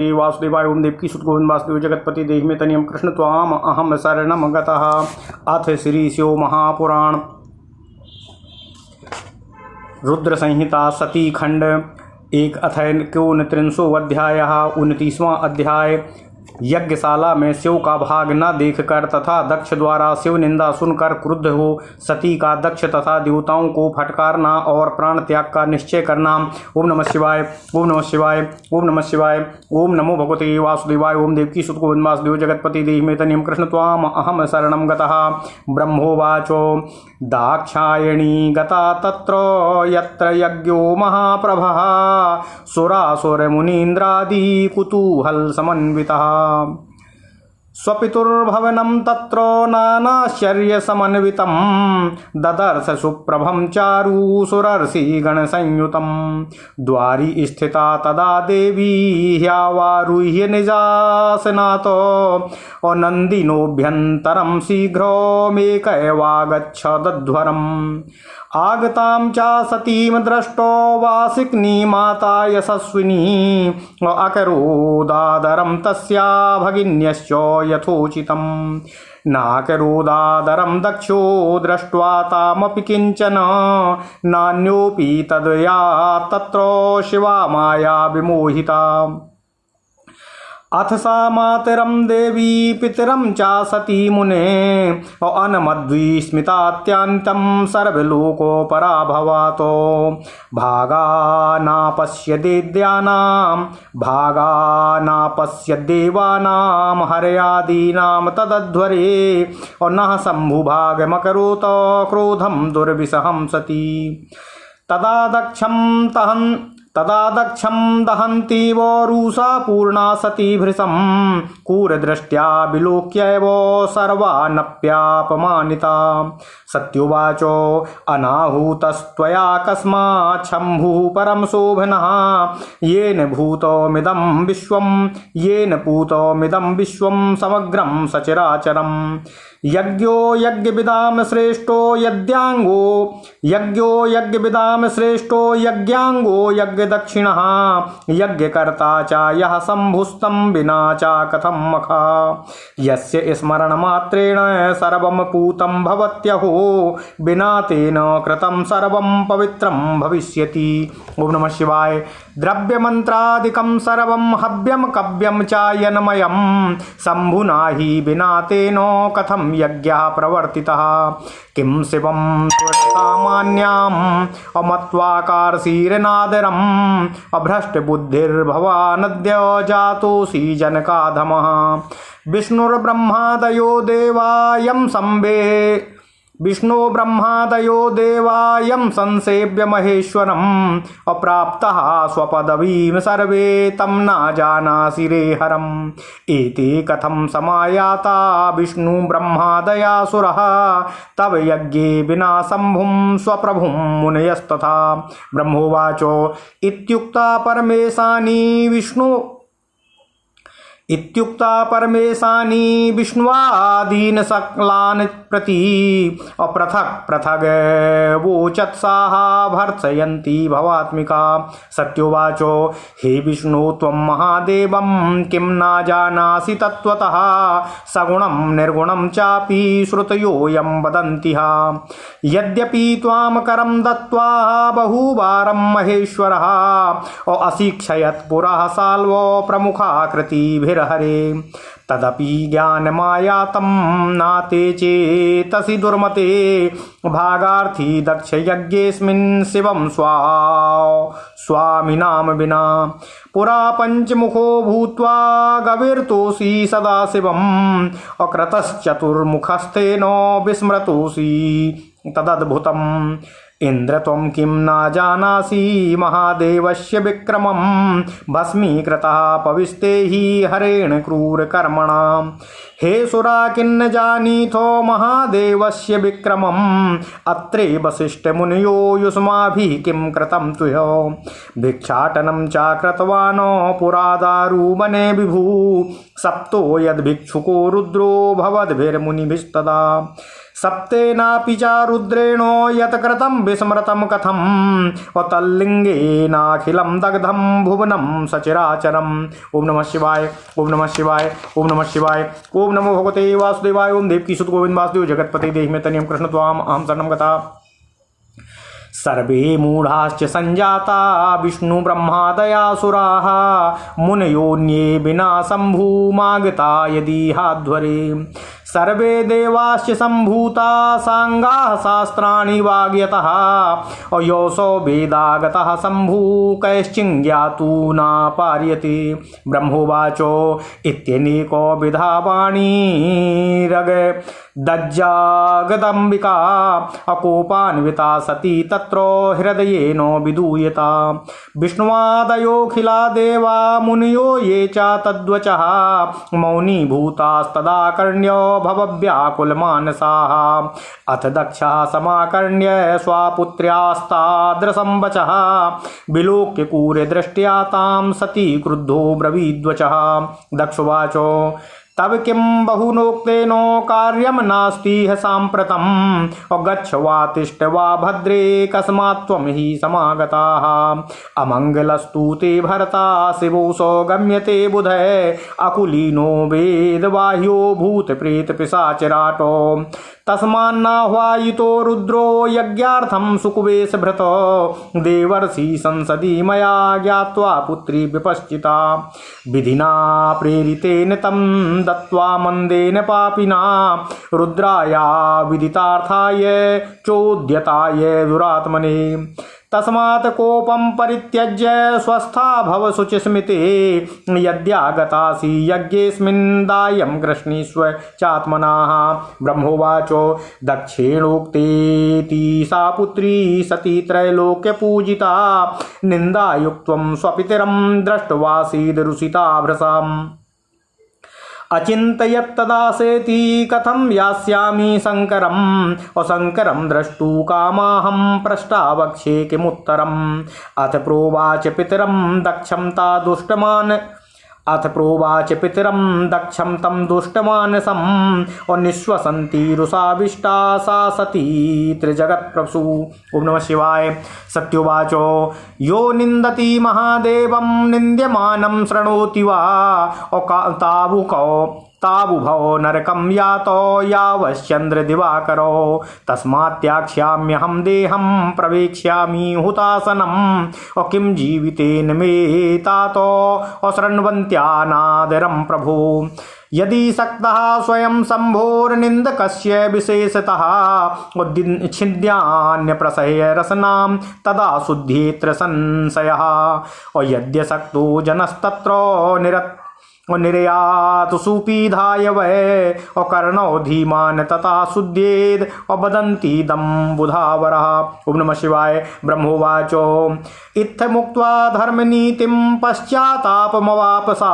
वासुदेवाय ओम देवकी सुत गोविंद वासुदेव जगतपति देहिमे तनियम कृष्ण त्वाम अहम शरणम गतः। अथ श्री शिव महापुराण रुद्र संहिता सती खंड एक अथैकोनत्रिंशो अध्याय 29वां अध्याय। यज्ञशाला में शिव का भाग न देखकर तथा दक्ष द्वारा शिव निंदा सुनकर क्रुद्ध हो सती का दक्ष तथा देवताओं को फटकारना और प्राण त्याग का निश्चय करना। ओम नमः शिवाय ओम नमः शिवाय ओम नमः शिवाय ओम नमो भगवते वासुदेवाय ओम देवकी सुत गोविंद वासुदेव जगतपति देहिमे तनियम कृष्ण त्वाम अहम शरणं गतः। ब्रह्मोवाचो दाक्षायणी गता तत्र यत्र यज्ञो महाप्रभः सुरासुरमुनीन्द्रादि कुतूहल समन्वितः। स्वपितुर्भवनं तत्र नानाश्चर्यसमन्वितं ददर्श सुप्रभं चारु सुरर्षिगणसंयुतं। द्वारि स्थिता तदा देवी ह्यावारुह्य निजासनातो नन्दिनोऽभ्यन्तरं शीघ्रमेकैवागच्छदध्वरम्। आगतां च सतीं दृष्टो वासिक्नी माता यशस्विनी अकरोदादरं तस्या भगिन्यश्च यथोचितं। नाकरोदादरं दक्षो दृष्ट्वा तामपि किञ्चन नान्योऽपि तदया तत्र शिवा माया विमोहिता। अथ सा मातरं देवी पितरं च सती मुने अनमद्विस्मितात्यन्तं सर्वलोकोपराभवातो। भागा नापश्य हरयादीनां तदध्वरे नः शम्भुभागमकरोत क्रोधं दुर्विसहं सती। तदा दक्षं दहन्तीव रूषा पूर्णा सती भृशं क्रूरदृष्ट्या विलोक्यैव सर्वानप्यापमानिता। सत्युवाचो अनाहूतस्त्वया कस्मात् शम्भुः परं शोभनः येन पूतमिदं विश्वं समग्रं सचराचरम्। यज्ञो यज्ञविदां श्रेष्ठो यज्ञांगो यज्ञदक्षिणः यज्ञकर्ता च यः शम्भुस्तं विना च कथं मखा। यस्य स्मरणमात्रेण सर्वं पूतं भवत्यहो विना तेन कृतं सर्वं पवित्रं भविष्यति। ओम नमः शिवाय। द्रव्यमन्त्रादिकं सर्वं हव्यं कव्यं च यन्मयं शम्भुना हि विना तेन कथं यज्ञः प्रवर्तितः। किं शिवं सामान्याम् अमत्वाकारशीरनादरम् अभ्रष्टबुद्धिर्भवानद्य जातोऽसि जनकाधमः। विष्णु ब्रह्मादयो देवायं संसेव्य महेश्वरम् अप्राप्तः स्वपदवीं सर्वे तं न जानासि रे हरम्। एते कथं समायाता विष्णु ब्रह्मादयासुरः तव यज्ञे विना शम्भुं स्वप्रभुं मुनयस्तथा। ब्रह्मोवाचो इत्युक्ता परमेशानी विष्णुवादीन सकलान् प्रति पृथक् वोचत्साः भर्त्सयन्ति भवात्मिका। सत्योवाचो हे विष्णु त्वं महादेवं किं न जानासि तत्त्वतः सगुणं निर्गुणं चापि श्रुतयोऽयं वदन्ति। यद्यपि त्वां करं दत्त्वा बहुवारं महेश्वरः अशिक्षयत् पुरः साल्वो प्रमुखाकृतिभिर्हरे तदपि ज्ञानमायातं नाते चेतसि दुर्मते। भागार्थी दक्ष यज्ञेऽस्मिन् शिवं स्वामिनां विना पुरा पंचमुखो भूत्वा गविर्तोषि सदा शिवम् अक्रतश्चतुर्मुखस्तेन विस्मृतोषि तदद्भुतम्। इंद्र त्वं किं न जानासि महादेवस्य विक्रमं भस्मीकृतः पविस्ते हि हरेण क्रूरकर्मणा। हे सुरा किन्न जानीथो महादेवस्य विक्रमम् अत्रे वसिष्ठमुनयो युष्माभिः किं कृतं तुह्यो। भिक्षाटनं च कृतवान् पुरा दारुवने विभु सप्तो यद्भिक्षुको रुद्रो भवद्भिर्मुनिभिस्तदा। सप्तेनापि च रुद्रेणो यत्कृतं विस्मृतं कथम् तल्लिङ्गेनाखिलं दग्धं भुवनं सचराचरम्। ओम नमः शिवाय, ओम नमः शिवाय, ओम नमः शिवाय, ओम नमो भगवते वासुदेवाय। ओम देवकी सुत गोविंद वासुदेव जगतपते देहि में तनियम कृष्ण त्वाम अहं शरणं गता। सर्वे मूढ़ाश्च संजाता विष्णु ब्रह्मादयासुराः मुनयोन्ये विना शम्भुमागता यदि हाध्वरे। सर्वे देवाश्च सम्भूता सांगाः शास्त्राणि वाग्यतः योऽसो वेदागतः शम्भु कैश्चिज्ञातु न पार्यते। ब्रह्मोवाचो इत्यनेको विधा वाणीरग दज्जागदम्बिका अकोपान्विता सती तत्रो हृदयेनो विदूयता। विष्णुवादयोऽखिला देवा मुनयो ये च तद्वचः मौनीभूतास्तदाकर्ण्यो भवव्याकुलमानसाः। अथ दक्षः समाकर्ण्य स्वापुत्र्यास्तादृशं वचः विलोक्य कूर्यदृष्ट्या तां सती क्रुद्धो ब्रवीद्वचः। दक्षुवाचो तब किं बहुनोक्तेनो कार्यम नास्ति साम्प्रतम् गच्छ वा तिष्ठ वा भद्रे कस्मात् त्वं हि समागताः। अमङ्गलस्तु ते भरता शिवोऽसौ गम्यते बुधे अकुलीनो वेदबाह्यो भूतप्रेतपिशाचराटो। तस्मान्नाह्वायितो रुद्रो यज्ञार्थं सुकुवेशभृतो देवर्षि संसदि मया ज्ञात्वा पुत्री विपश्चिता। विधिना प्रेरितेन तं दत्त्वा मन्देन पापिना रुद्राया विदितार्थाय चोद्यताय दुरात्मने। तस्मात् कोपं परित्यज्य स्वस्था भव शुचिस्मिते यद्यागतासि यज्ञेऽस्मिन् दायं गृह्णीष्व चात्मनाः। ब्रह्मोवाचो दक्षेणोक्तेति सा पुत्री सती त्रैलोक्यपूजिता निन्दायुक्तं स्वपितरं दृष्ट्वासीदरुषिता भृशाम्। अचिन्तयत्तदासेति कथं यास्यामि शङ्करम् शङ्करं द्रष्टुं कामाहं पृष्टावक्षे किमुत्तरम्। अथ प्रोवाच पितरं दक्षं ता दुष्टमान् अथ प्रोवाच पितरं दक्षं तं दुष्टमानसं निःश्वसन्ति रुषाविष्टा सा सती त्रिजगत्प्रभु। ओम नमः शिवाय। सत्योवाचो यो निन्दति महादेवं निन्द्यमानं शृणोति वा तावुभौ नरकं यातो यावश्चन्द्रदिवाकरो। तस्मात्याख्याम्यहं देहं प्रवेक्ष्यामि हुतासनं किं जीवितेन मे तातो शृण्वन्त्यानादरं प्रभो। यदि सक्तः स्वयं शम्भोर्निन्दकस्य विशेषतः छिद्यान्यप्रसह्य रसनां तदा शुद्ध्येत्र संशयः। यद्यशक्तो जनस्तत्र निर्यात सुपीधाय वै कर्णो धीमान तथा शुद्धेद वदन्ति दम बुधावरः। ओम नमः शिवाय। ब्रह्मोवाचो इत्थमुक्त्वा धर्मनीतिं पश्चातापमवापसा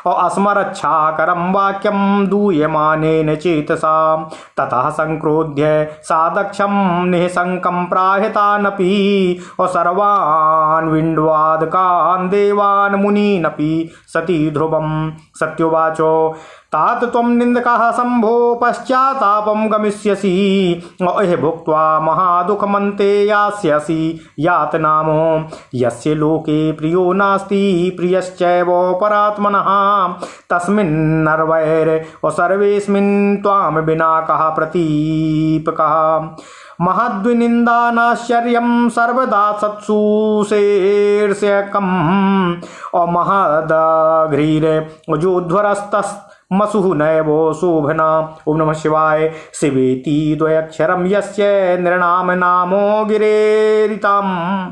अस्मरच्छाकरं वाक्यं दूयमानेन चेतसा। ततः संक्रोध्य सा दक्षं निःशङ्कं प्राहितानपि सर्वान् विण्ड्वादकान् देवान् मुनीनपि सती ध्रुवम्। सत्योवाचो तात त्वं निन्दकः शम्भो पश्चातापं गमिष्यसि अह भुक्त्वा महादुःखमन्ते यास्यसि यातनामो। यस्य लोके प्रियो नास्ति प्रियश्चैव परात्मनः तस्मिन्नर्वैर् सर्वेऽस्मिन् त्वां विना कः प्रतीपकः। महद्विनिन्दानाश्चर्यं सर्वदा सत्सु शेर्ष्यकम् महदघ्रीर्जोध्वरस्तमसुः नैवो शोभना। ओम नमः शिवाय। शिवेति द्वयक्षरं यस्य नृणाम नामो गिरेरिताम्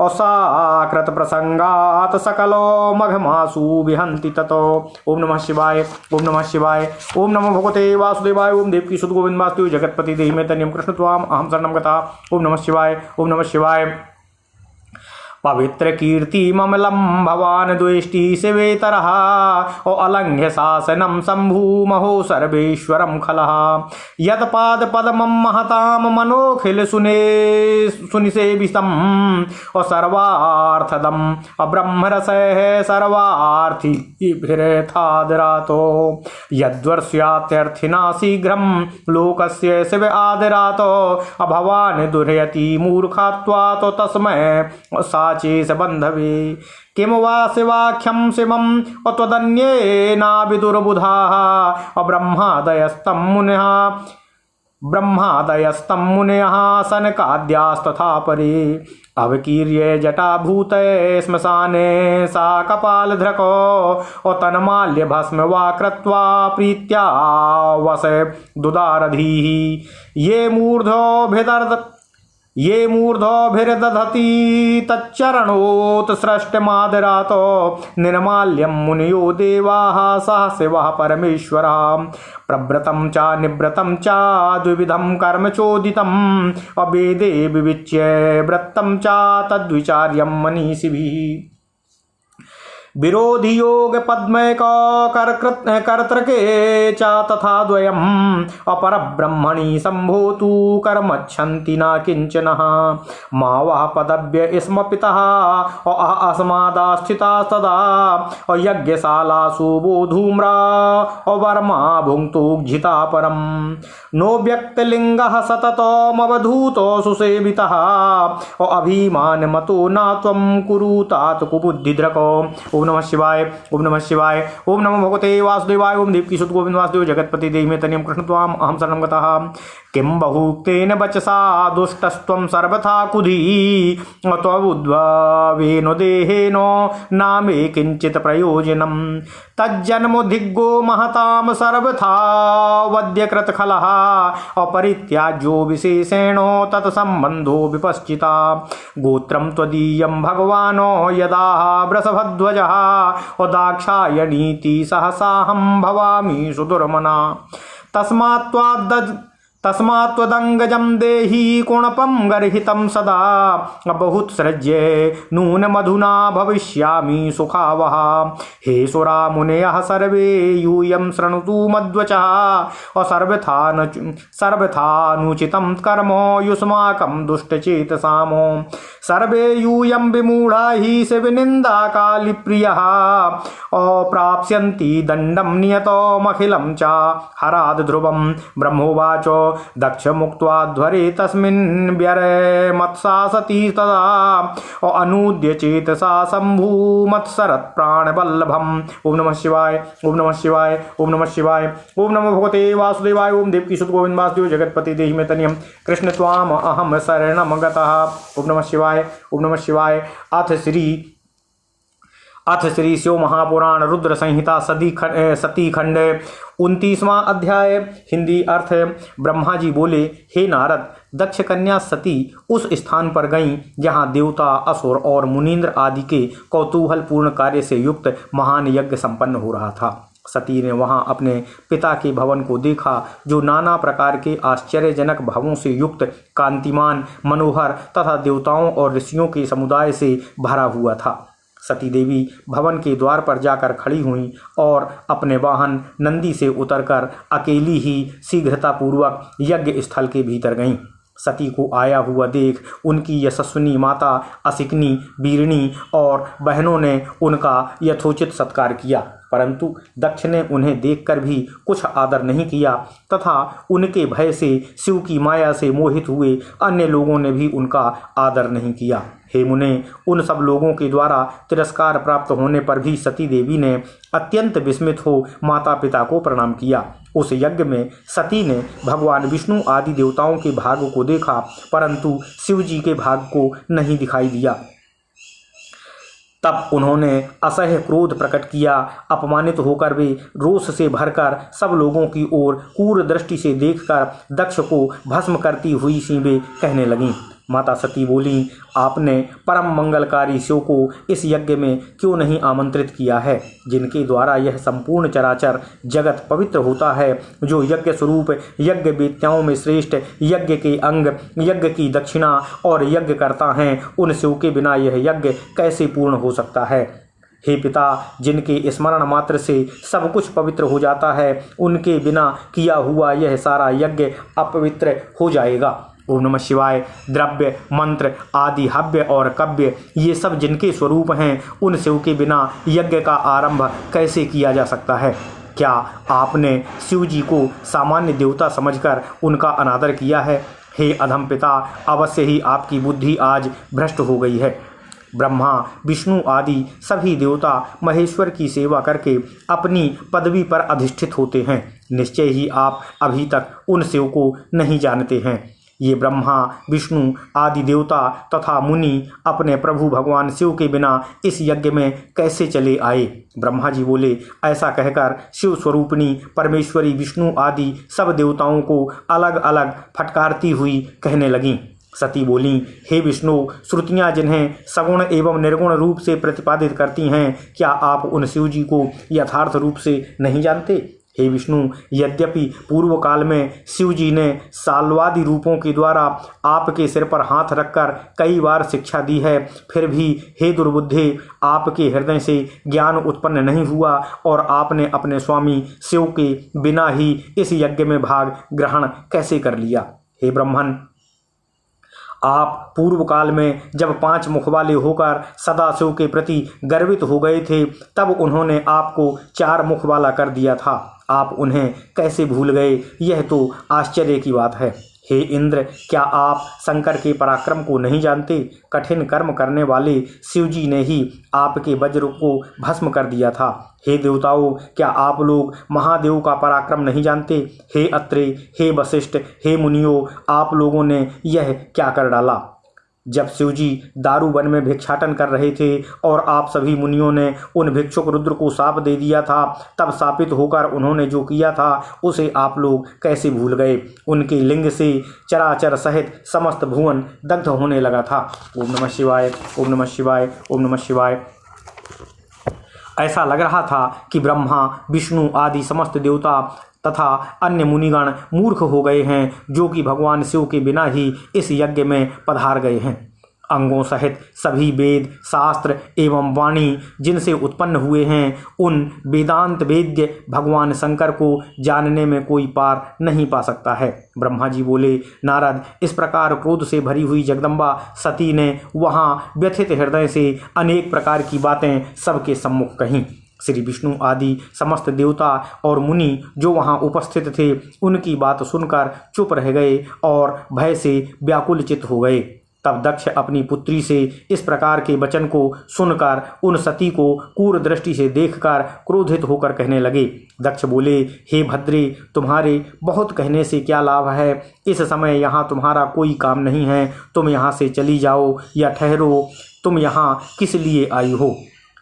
असाकृत प्रसंगात सकलो मघमासु विहंति ततो। ओम नमः शिवाय, ओम नमः शिवाय, ओम नमो भगवते वासुदेवाय। ओम देवकी सुत गोविंद वासुदेव जगतपति देहि में तनियम कृष्ण त्वाम अहं शरणं गता। ओम नमः शिवाय, ओम नमः शिवाय। पवित्र कीर्ति ममलम भवान द्वेष्टि शिवेतरः ओ अलंघ्य शासनम शंभु महो सर्वेश्वरम खलः यत्पाद पद्मं महताम मनोखिल सुनिसेवितम् ओ सर्वार्थदम् अब्रह्मरसः सर्वार्थिभिरथादरातो यद्वर्ष्यात्यर्थिना शीघ्रं लोकस्य शिव आदरातो अभवान् दुर्यति मूर्खात्वात् तस्मै साचेश बन्धवे किम वा शिवाख्यं शिवं त्वदन्येनाविदुर्बुधाः ब्रह्मादयस्तं मुनयः सनकाद्यास्तथा परे अवकीर्य जटाभूते श्मशाने सा कपालधृको तन्माल्य भस्म वा कृत्वा प्रीत्या वस दुदारधीः ये मूर्धोभिर्दधति तच्चरणोत्सृष्टमादरातो निर्माल्यं मुनयो देवाः सह शिवः परमेश्वरः प्रव्रतं च निव्रतं च द्विविधं कर्म चोदितम् अवेदे विविच्य व्रतं च तद्विचार्यं मनीषिभिः विरोधि योग पद्मैक कर्तृके च तथा द्वयम् अपर ब्रह्मणि संभूतु कर्मच्छन्ति न किंचनः मा वः पदव्य स्म पितः अस्मादास्थितास्तदा यज्ञशालासु वो धूम्रा वर्मा भुङ्क्तोज्झिता परम् नो व्यक्तलिङ्गः सततमवधूतो सुसेवितः अभिमानमतो न त्वं कुरुतात कुबुद्धिधृको। ओम नमः शिवाय, ओम नमः शिवाय, ओम नमो भगवते वासुदेवाय, ओम देवकीसुत गोविंद वासुदेव जगतपति देहि मे तनियं कृष्ण त्वाम अहं शरणं गतः। किं बहुक्तेन वचसा दुष्टस्त्वं सर्वथा कुधी त्वबुद्ध्वेन देहेन नामे किंचित प्रयोजनम् तज्जन्मोधिगो महतां सर्वथा वद्यकृतखलः अपरित्याज्यो विशेषेण तत्सम्बन्धो विपश्चिता गोत्रं त्वदीयं भगवान् यदा वृषभध्वजः दाक्षायणीति सहसाहं भवामि सुदुर्मना तस्मात् त्वदङ्गजं देहि कुणपं गर्हितं सदा बहुत्सृज्य नूनमधुना भविष्यामि सुखावः। हे सुरा मुनयः सर्वे यूयं शृणुतु मद्वचः सर्वथानुचितं कर्म युष्माकं दुष्टचेतसाम सर्वे यूयं विमूढा हि शिवनिन्दाकालिप्रियः प्राप्स्यन्ति दण्डं नियतमखिलं च हराद ध्रुवं ब्रह्मोवाच दक्ष मुक्त्वा ध्वरे तस्मिन् व्यरे मत्सा सती तदा अनूद्य चेतसा शम्भुमत्सरत् प्राणवल्लभम्। ओम नमः शिवाय, ओम नमः शिवाय, ओम नमः शिवाय, ओम नमो भगवते वासुदेवाय, ओम देवकीसुत गोविंद वासुदेव जगतपति देहि मे तनियं कृष्ण त्वाम अहं शरणं गतः। ओम नमः शिवाय, ओम नमः शिवाय। अथ श्री शिव महापुराण रुद्र संहिता सती खंड 29वां अध्याय। हिंदी अर्थ। ब्रह्मा जी बोले, हे नारद, दक्ष कन्या सती उस स्थान पर गईं जहाँ देवता, असुर और मुनीन्द्र आदि के कौतूहलपूर्ण कार्य से युक्त महान यज्ञ संपन्न हो रहा था। सती ने वहां अपने पिता के भवन को देखा, जो नाना प्रकार के आश्चर्यजनक भावों से युक्त, कांतिमान, मनोहर तथा देवताओं और ऋषियों के समुदाय से भरा हुआ था। सती देवी भवन के द्वार पर जाकर खड़ी हुईं और अपने वाहन नंदी से उतरकर अकेली ही शीघ्रतापूर्वक यज्ञ स्थल के भीतर गईं। सती को आया हुआ देख उनकी यशस्विनी माता असिकनी, बीरणी और बहनों ने उनका यथोचित सत्कार किया, परंतु दक्ष ने उन्हें देखकर भी कुछ आदर नहीं किया तथा उनके भय से शिव की माया से मोहित हुए अन्य लोगों ने भी उनका आदर नहीं किया। हे मुने, उन सब लोगों के द्वारा तिरस्कार प्राप्त होने पर भी सती देवी ने अत्यंत विस्मित हो माता पिता को प्रणाम किया। उस यज्ञ में सती ने भगवान विष्णु आदि देवताओं के भाग को देखा, परंतु शिव जी के भाग को नहीं दिखाई दिया। तब उन्होंने असह्य क्रोध प्रकट किया। अपमानित होकर वे रोष से भरकर सब लोगों की ओर क्रूर दृष्टि से देखकर दक्ष को भस्म करती हुई सी वे कहने लगीं, माता सती बोली, आपने परम मंगलकारी शिव को इस यज्ञ में क्यों नहीं आमंत्रित किया है, जिनके द्वारा यह संपूर्ण चराचर जगत पवित्र होता है, जो यज्ञ स्वरूप यज्ञ वेत्याओं में श्रेष्ठ, यज्ञ के अंग, यज्ञ की दक्षिणा और यज्ञ करता हैं, उन शिव के बिना यह यज्ञ कैसे पूर्ण हो सकता है। हे पिता, जिनके स्मरण मात्र से सब कुछ पवित्र हो जाता है, उनके बिना किया हुआ यह सारा यज्ञ अपवित्र हो जाएगा। ओम नमः शिवाय। द्रव्य, मंत्र आदि, हव्य और कव्य, ये सब जिनके स्वरूप हैं, उन शिव के बिना यज्ञ का आरंभ कैसे किया जा सकता है। क्या आपने शिव जी को सामान्य देवता समझकर उनका अनादर किया है। हे अधम पिता, अवश्य ही आपकी बुद्धि आज भ्रष्ट हो गई है। ब्रह्मा, विष्णु आदि सभी देवता महेश्वर की सेवा करके अपनी पदवी पर अधिष्ठित होते हैं। निश्चय ही आप अभी तक उन शिव को नहीं जानते हैं। ये ब्रह्मा, विष्णु आदि देवता तथा मुनि अपने प्रभु भगवान शिव के बिना इस यज्ञ में कैसे चले आए। ब्रह्मा जी बोले, ऐसा कहकर शिव स्वरूपिणी परमेश्वरी विष्णु आदि सब देवताओं को अलग अलग फटकारती हुई कहने लगीं। सती बोली, हे विष्णु, श्रुतियाँ जिन्हें सगुण एवं निर्गुण रूप से प्रतिपादित करती हैं, क्या आप उन शिव जी को यथार्थ रूप से नहीं जानते। हे विष्णु, यद्यपि पूर्व काल में शिव जी ने साल्वादि रूपों के द्वारा आपके सिर पर हाथ रखकर कई बार शिक्षा दी है, फिर भी हे दुर्बुद्धे, आपके हृदय से ज्ञान उत्पन्न नहीं हुआ और आपने अपने स्वामी शिव के बिना ही इस यज्ञ में भाग ग्रहण कैसे कर लिया। हे ब्राह्मण, आप पूर्व काल में जब 5 मुख वाले होकर सदाशिव के प्रति गर्वित हो गए थे, तब उन्होंने आपको 4 मुख वाला कर दिया था। आप उन्हें कैसे भूल गए, यह तो आश्चर्य की बात है। हे इंद्र, क्या आप शंकर के पराक्रम को नहीं जानते। कठिन कर्म करने वाले शिव जी ने ही आपके वज्र को भस्म कर दिया था। हे देवताओं, क्या आप लोग महादेव का पराक्रम नहीं जानते। हे अत्रे, हे वशिष्ठ, हे मुनियों, आप लोगों ने यह क्या कर डाला। जब शिवजी दारू वन में भिक्षाटन कर रहे थे और आप सभी मुनियों ने उन भिक्षुक रुद्र को शाप दे दिया था, तब शापित होकर उन्होंने जो किया था उसे आप लोग कैसे भूल गए। उनके लिंग से चराचर सहित समस्त भुवन दग्ध होने लगा था। ओम नमः शिवाय, ओम नमः शिवाय, ओम नमः शिवाय। ऐसा लग रहा था कि ब्रह्मा, विष्णु आदि समस्त देवता तथा अन्य मुनिगण मूर्ख हो गए हैं, जो कि भगवान शिव के बिना ही इस यज्ञ में पधार गए हैं। अंगों सहित सभी वेद, शास्त्र एवं वाणी जिनसे उत्पन्न हुए हैं, उन वेदांत वेद्य भगवान शंकर को जानने में कोई पार नहीं पा सकता है। ब्रह्मा जी बोले, नारद, इस प्रकार क्रोध से भरी हुई जगदम्बा सती ने वहाँ व्यथित हृदय से अनेक प्रकार की बातें सबके सम्मुख कहीं। श्री विष्णु आदि समस्त देवता और मुनि जो वहाँ उपस्थित थे, उनकी बात सुनकर चुप रह गए और भय से व्याकुल चित्त हो गए। तब दक्ष अपनी पुत्री से इस प्रकार के वचन को सुनकर उन सती को क्रूर दृष्टि से देखकर क्रोधित होकर कहने लगे। दक्ष बोले, हे भद्रे, तुम्हारे बहुत कहने से क्या लाभ है। इस समय यहाँ तुम्हारा कोई काम नहीं है, तुम यहाँ से चली जाओ या ठहरो। तुम यहाँ किस लिए आई हो।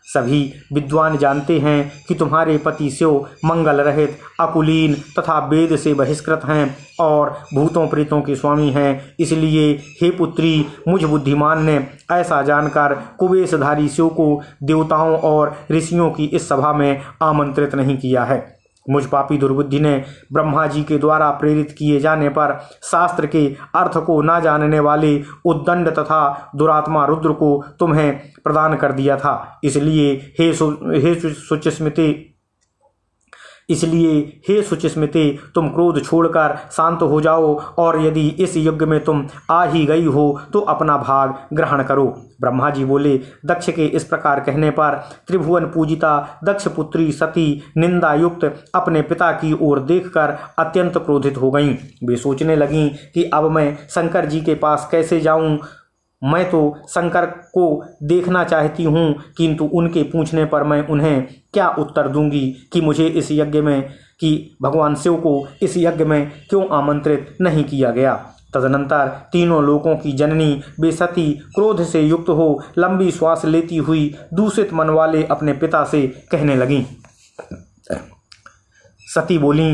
सभी विद्वान जानते हैं कि तुम्हारे पति शिव मंगल रहित, अकुलीन तथा वेद से बहिष्कृत हैं और भूतों प्रेतों के स्वामी हैं। इसलिए हे पुत्री, मुझ बुद्धिमान ने ऐसा जानकर कुबेशधारी शिव को देवताओं और ऋषियों की इस सभा में आमंत्रित नहीं किया है। मुझ पापी दुर्बुद्धि ने ब्रह्मा जी के द्वारा प्रेरित किए जाने पर शास्त्र के अर्थ को न जानने वाले उद्दंड तथा दुरात्मा रुद्र को तुम्हें प्रदान कर दिया था। इसलिए हे सुचिस्मिते, तुम क्रोध छोड़कर शांत हो जाओ और यदि इस युग में तुम आ ही गई हो तो अपना भाग ग्रहण करो। ब्रह्मा जी बोले, दक्ष के इस प्रकार कहने पर त्रिभुवन पूजिता दक्ष पुत्री सती निंदा युक्त अपने पिता की ओर देखकर अत्यंत क्रोधित हो गईं। वे सोचने लगीं कि अब मैं शंकर जी के पास कैसे जाऊं। मैं तो शंकर को देखना चाहती हूँ, किंतु उनके पूछने पर मैं उन्हें क्या उत्तर दूंगी कि मुझे इस यज्ञ में, कि भगवान शिव को इस यज्ञ में क्यों आमंत्रित नहीं किया गया। तदनंतर तीनों लोकों की जननी बेसती क्रोध से युक्त हो लंबी श्वास लेती हुई दूषित मन वाले अपने पिता से कहने लगीं। सती बोली,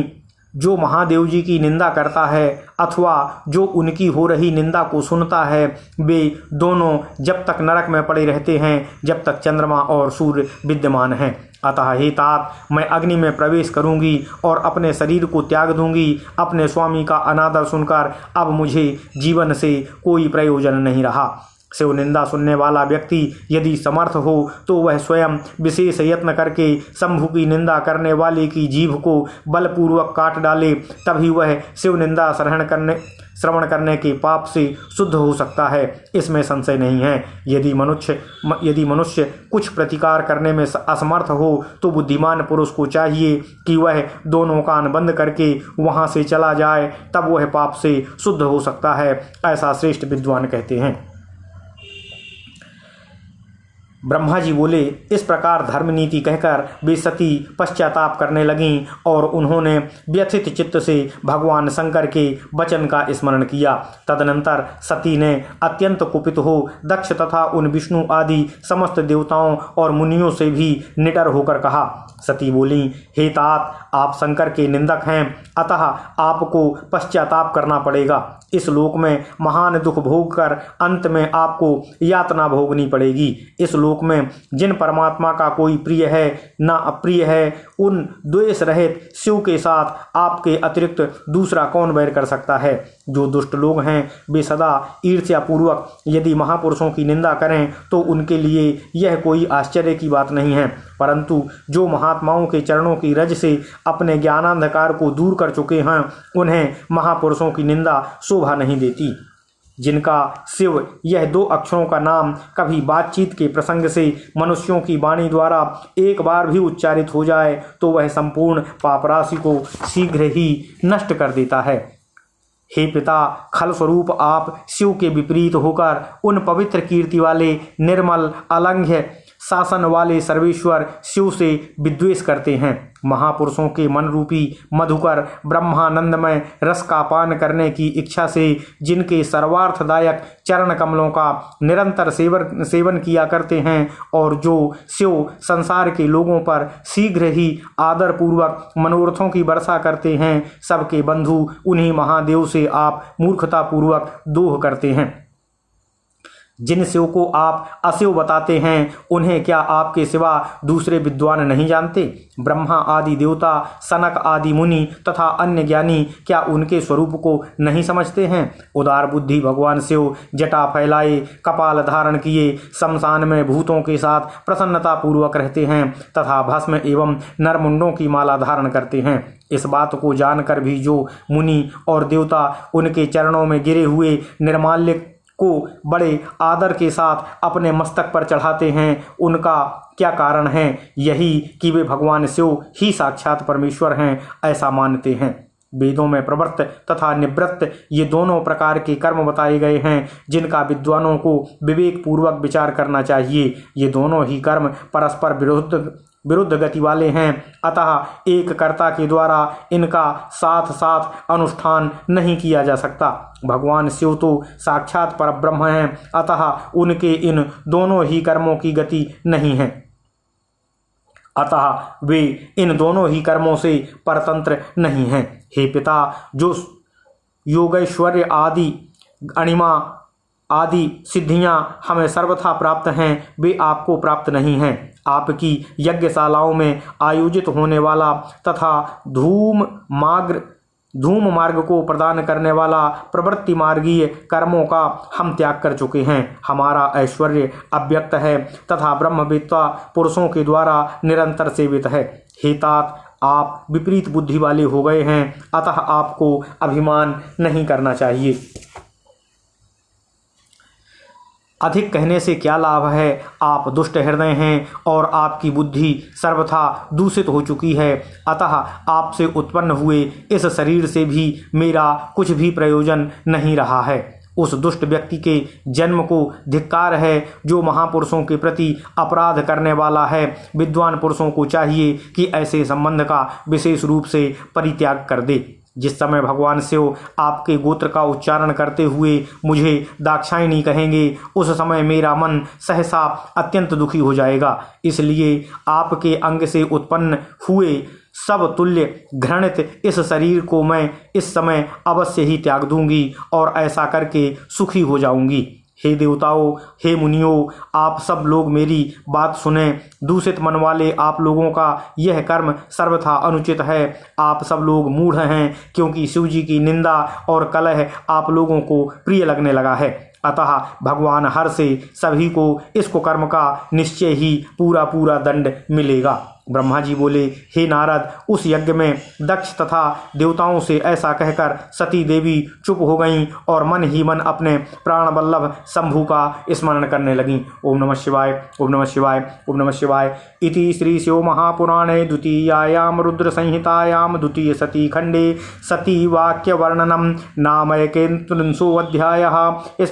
जो महादेव जी की निंदा करता है अथवा जो उनकी हो रही निंदा को सुनता है, वे दोनों जब तक नरक में पड़े रहते हैं जब तक चंद्रमा और सूर्य विद्यमान हैं। अतः हे तात, मैं अग्नि में प्रवेश करूंगी और अपने शरीर को त्याग दूंगी। अपने स्वामी का अनादर सुनकर अब मुझे जीवन से कोई प्रयोजन नहीं रहा। शिव निंदा सुनने वाला व्यक्ति यदि समर्थ हो तो वह स्वयं विशेष यत्न करके शंभु की निंदा करने वाले की जीभ को बलपूर्वक काट डाले, तभी वह शिव निंदा श्रवण करने के पाप से शुद्ध हो सकता है, इसमें संशय नहीं है। यदि मनुष्य कुछ प्रतिकार करने में असमर्थ हो तो बुद्धिमान पुरुष को चाहिए कि वह दोनों कान बंद करके वहां से चला जाए, तब वह पाप से शुद्ध हो सकता है, ऐसा श्रेष्ठ विद्वान कहते हैं। ब्रह्मा जी बोले, इस प्रकार धर्म नीति कहकर वे सती पश्चाताप करने लगीं और उन्होंने व्यथित चित्त से भगवान शंकर के वचन का स्मरण किया। तदनंतर सती ने अत्यंत कुपित हो दक्ष तथा उन विष्णु आदि समस्त देवताओं और मुनियों से भी निडर होकर कहा। सती बोली, हे तात, आप शंकर के निंदक हैं, अतः आपको पश्चाताप करना पड़ेगा। इस लोक में महान दुख भोग कर अंत में आपको यातना भोगनी पड़ेगी। इस लोक में जिन परमात्मा का कोई प्रिय है ना अप्रिय है, उन द्वेष रहित शिव के साथ आपके अतिरिक्त दूसरा कौन बैर कर सकता है। जो दुष्ट लोग हैं वे सदा ईर्ष्या पूर्वक यदि महापुरुषों की निंदा करें तो उनके लिए यह कोई आश्चर्य की बात नहीं है, परंतु जो महात्माओं के चरणों की रज से अपने ज्ञानांधकार को दूर कर चुके हैं उन्हें महापुरुषों की निंदा शोभा नहीं देती। जिनका शिव यह 2 अक्षरों का नाम कभी बातचीत के प्रसंग से मनुष्यों की वाणी द्वारा एक बार भी उच्चारित हो जाए तो वह संपूर्ण पाप राशि को शीघ्र ही नष्ट कर देता है। हे पिता, खल स्वरूप आप शिव के विपरीत होकर उन पवित्र कीर्ति वाले निर्मल अलंघ्य शासन वाले सर्वेश्वर शिव से विद्वेष करते हैं। महापुरुषों के मन रूपी मधुकर ब्रह्मानंदमय रस का पान करने की इच्छा से जिनके सर्वार्थदायक चरण कमलों का निरंतर सेवन किया करते हैं और जो शिव संसार के लोगों पर शीघ्र ही आदर पूर्वक मनोरथों की वर्षा करते हैं, सबके बंधु उन्हीं महादेव से आप मूर्खता पूर्वक दोह करते हैं। जिन शिव को आप अशिव बताते हैं उन्हें क्या आपके सिवा दूसरे विद्वान नहीं जानते। ब्रह्मा आदि देवता, सनक आदि मुनि तथा अन्य ज्ञानी क्या उनके स्वरूप को नहीं समझते हैं। उदार बुद्धि भगवान शिव जटा फैलाए, कपाल धारण किए, शमशान में भूतों के साथ प्रसन्नता पूर्वक रहते हैं तथा भस्म एवं नरमुंडों की माला धारण करते हैं। इस बात को जानकर भी जो मुनि और देवता उनके चरणों में गिरे हुए निर्माल्य को बड़े आदर के साथ अपने मस्तक पर चढ़ाते हैं, उनका क्या कारण है। यही कि वे भगवान शिव ही साक्षात परमेश्वर हैं, ऐसा मानते हैं। वेदों में प्रवृत्त तथा निवृत्त ये दोनों प्रकार के कर्म बताए गए हैं जिनका विद्वानों को विवेक पूर्वक विचार करना चाहिए। ये दोनों ही कर्म परस्पर विरुद्ध गति वाले हैं, अतः एक कर्ता के द्वारा इनका साथ साथ अनुष्ठान नहीं किया जा सकता। भगवान शिव तो साक्षात परब्रह्म हैं, अतः उनके इन दोनों ही कर्मों की गति नहीं है, अतः वे इन दोनों ही कर्मों से परतंत्र नहीं हैं। हे पिता, जो योगैश्वर्य आदि अणिमा आदि सिद्धियां हमें सर्वथा प्राप्त हैं वे आपको प्राप्त नहीं हैं। आपकी यज्ञशालाओं में आयोजित होने वाला तथा धूम मार्ग को प्रदान करने वाला प्रवृत्ति मार्गीय कर्मों का हम त्याग कर चुके हैं। हमारा ऐश्वर्य अव्यक्त है तथा ब्रह्मविद्ता पुरुषों के द्वारा निरंतर सेवित है। हे तात, आप विपरीत बुद्धि वाले हो गए हैं, अतः आपको अभिमान नहीं करना चाहिए। अधिक कहने से क्या लाभ है। आप दुष्ट हृदय हैं और आपकी बुद्धि सर्वथा दूषित हो चुकी है, अतः आपसे उत्पन्न हुए इस शरीर से भी मेरा कुछ भी प्रयोजन नहीं रहा है। उस दुष्ट व्यक्ति के जन्म को धिक्कार है जो महापुरुषों के प्रति अपराध करने वाला है। विद्वान पुरुषों को चाहिए कि ऐसे संबंध का विशेष रूप से परित्याग कर दे। जिस समय भगवान शिव आपके गोत्र का उच्चारण करते हुए मुझे दाक्षायणी कहेंगे, उस समय मेरा मन सहसा अत्यंत दुखी हो जाएगा। इसलिए आपके अंग से उत्पन्न हुए सब तुल्य घृणित इस शरीर को मैं इस समय अवश्य ही त्याग दूंगी और ऐसा करके सुखी हो जाऊंगी। हे देवताओं, हे मुनियों, आप सब लोग मेरी बात सुने। दूषित मन वाले आप लोगों का यह कर्म सर्वथा अनुचित है। आप सब लोग मूढ़ हैं, क्योंकि शिव जी की निंदा और कलह आप लोगों को प्रिय लगने लगा है। अतः भगवान हर से सभी को इस कुकर्म का निश्चय ही पूरा पूरा दंड मिलेगा। ब्रह्मा जी बोले, हे नारद, उस यज्ञ में दक्ष तथा देवताओं से ऐसा कहकर सती देवी चुप हो गईं और मन ही मन अपने प्राण वल्लभ शंभु का स्मरण करने लगीं। ओम नमः शिवाय, ओम नमः शिवाय, ओम नमः शिवाय। इति श्री शिव महापुराणे द्वितीयायां रुद्र संहितायां द्वितीय सती खंडे सती वाक्य वर्णनम नाम एकेत्रिंशोऽध्यायः। इस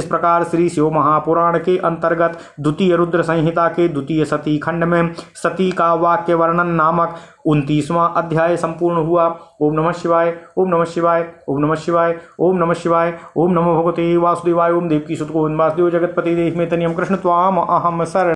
प्रकार श्री शिव महापुराण के अंतर्गत द्वितीय रुद्र संहिता के द्वितीय सती खंड में सती का वाक्य वर्णन नामक 29वां अध्याय संपूर्ण हुआ। ओम नमः शिवाय, ओम नमः शिवाय, ओम नमः शिवाय, ओम नमः शिवाय, ओम नमो भगवते वासुदेवाय, ओम देवकी सुत गोविंद वासुदेव जगतपति देह में तनियम कृष्ण त्वाम अहम शरण।